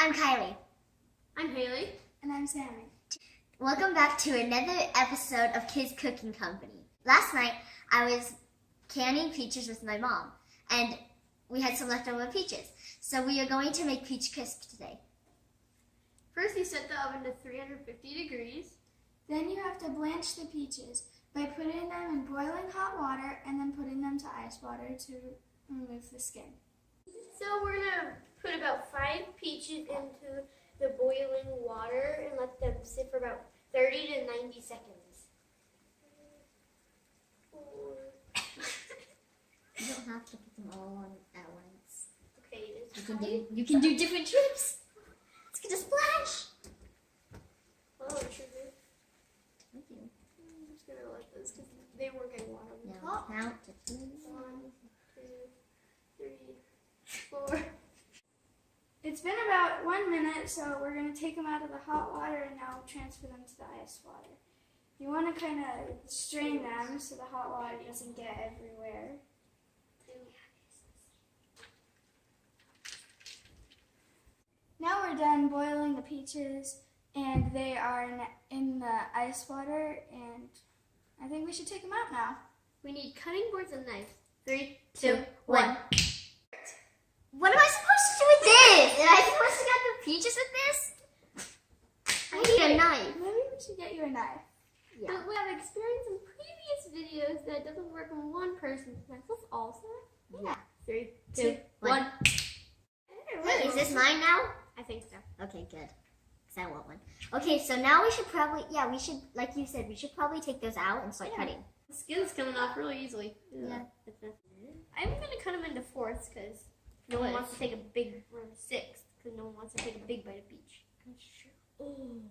I'm Kylee. I'm Hailey. And I'm Sami. Welcome back to another episode of Kids Cooking Company. Last night, I was canning peaches with my mom, and we had some leftover peaches. So we are going to make peach crisp today. First, you set the oven to 350 degrees. Then you have to blanch the peaches by putting them in boiling hot water and then putting them to ice water to remove the skin. So we're going to put about 5 peaches into the boiling water and let them sit for about 30 to 90 seconds. You don't have to put them all on at once. Okay, You can do different tricks. It's gonna splash. Oh, sugar. Thank you. I'm just going to let those because they weren't getting water on the Now top. count to 3. 1, 2, 3, 4. It's been about 1 minute, so we're going to take them out of the hot water and now transfer them to the ice water. You want to kind of strain them so the hot water doesn't get everywhere. Now we're done boiling the peaches, and they are in the ice water, and I think we should take them out now. We need cutting boards and knives. 3, 2, 1. What am I supposed to do with this? Am I supposed to cut the peaches with this? I need a knife. Maybe we should get you a knife. Yeah. But we have experience in previous videos that it doesn't work on one person. Can I flip also? Yeah. 3, 2, 1. Wait, is this mine now? I think so. Okay, good. Because I want one. Okay, so now we should probably, we should, like you said, we should probably take those out and start cutting. The skin's coming off really easily. Yeah. I'm going to cut them into fourths because no one wants to take a big, or 6th because no one wants to take a big bite of peach. Oh.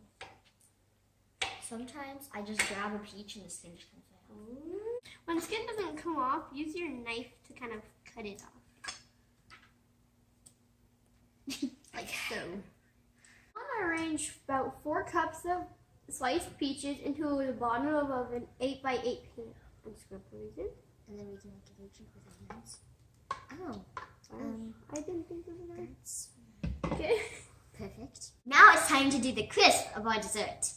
Sometimes I just grab a peach and the skin just comes out. When the skin doesn't come off, use your knife to kind of cut it off. Like so. I'm going to arrange about 4 cups of sliced peaches into the bottom of an 8x8 pan. I'm just going to put it in. And then we can make it agent with our hands. Oh. I didn't think of that. That's Okay. perfect. Now it's time to do the crisp of our dessert.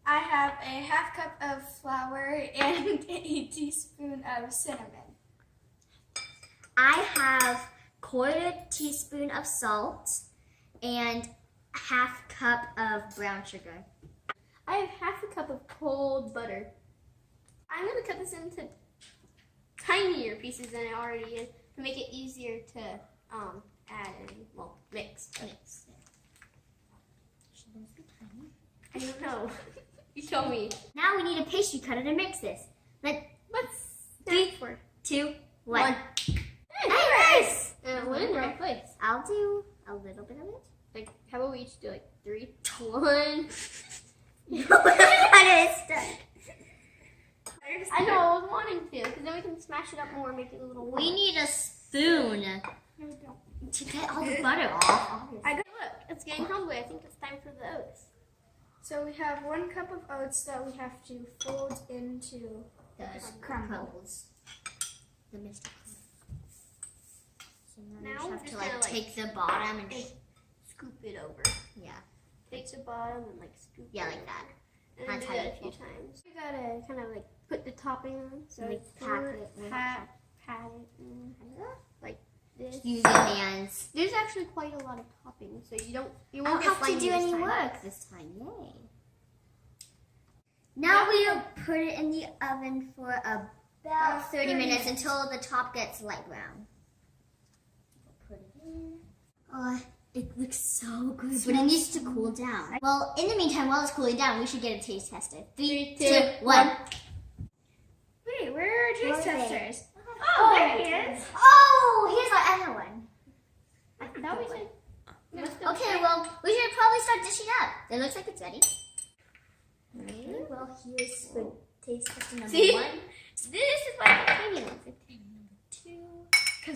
I have a half cup of flour and a teaspoon of cinnamon. I have 1/4 teaspoon of salt and 1/2 cup of brown sugar. I have 1/2 cup of cold butter. I'm going to cut this into tinier pieces than it already is to make it easier to add and, mix. Should those be tiny? I don't know. You tell me. Now we need a pastry cutter to mix this. Let's 3, for 2, 1. Nice! And one in the right place. I'll do a little bit of it. Like, how about we each do like 3, 2, 1? It's stuck. I know, I was wanting to, because then we can smash it up more and make it a little. We need a spoon No, we don't. to get all the butter off. Look, it's getting crumbly. I think it's time for the oats. So we have 1 cup of oats that we have to fold into The crumbles. The mixed So now, Now we we're just just have to gonna, take the bottom and Scoop it over. yeah, Take the bottom and scoop yeah, it like that. And then That's do how that you a few fold. times. You gotta kind of put the topping on. So Like pat it. pat it in like this. Use your hands. There's actually quite a lot of topping, so you I won't don't get have to slimy do this any time. work this time. Yay! Now we'll put it in the oven for about 30 minutes until the top gets light brown. Put it in. Oh, it looks so good, but it needs to cool down. Well, in the meantime, while it's cooling down, we should get a taste tester. 3, 2, 1. Wait, where are our taste Where are they? testers? Oh, there he is. Oh, here's our other one. That was it. Okay, well, we should probably start dishing up. It looks like it's ready. Okay, well, here's the taste tester number See? 1. This is why I'm tiny one. Two. I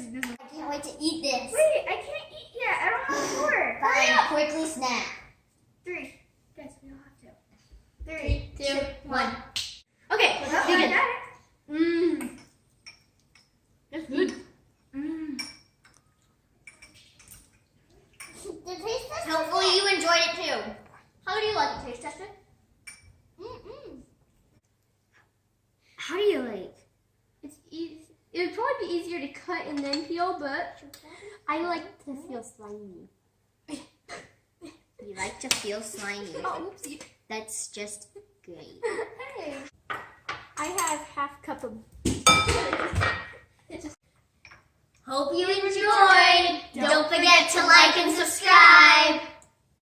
can't wait to eat this. Wait, I can't eat yet. I don't have 4. Fine, quickly snack. 3. Guys, we don't have to. 3, 2, 1. Okay, Let's I begin. got it. That's good. The taste tester enjoyed it too. How do you like it taste, Tester? How do you like? It's easy. It would probably be easier to cut and then peel, but I like to feel slimy. You like to feel slimy. Oh, oopsie. That's just great. Hey. I have half cup of. Hope you enjoyed. Don't forget to like and subscribe.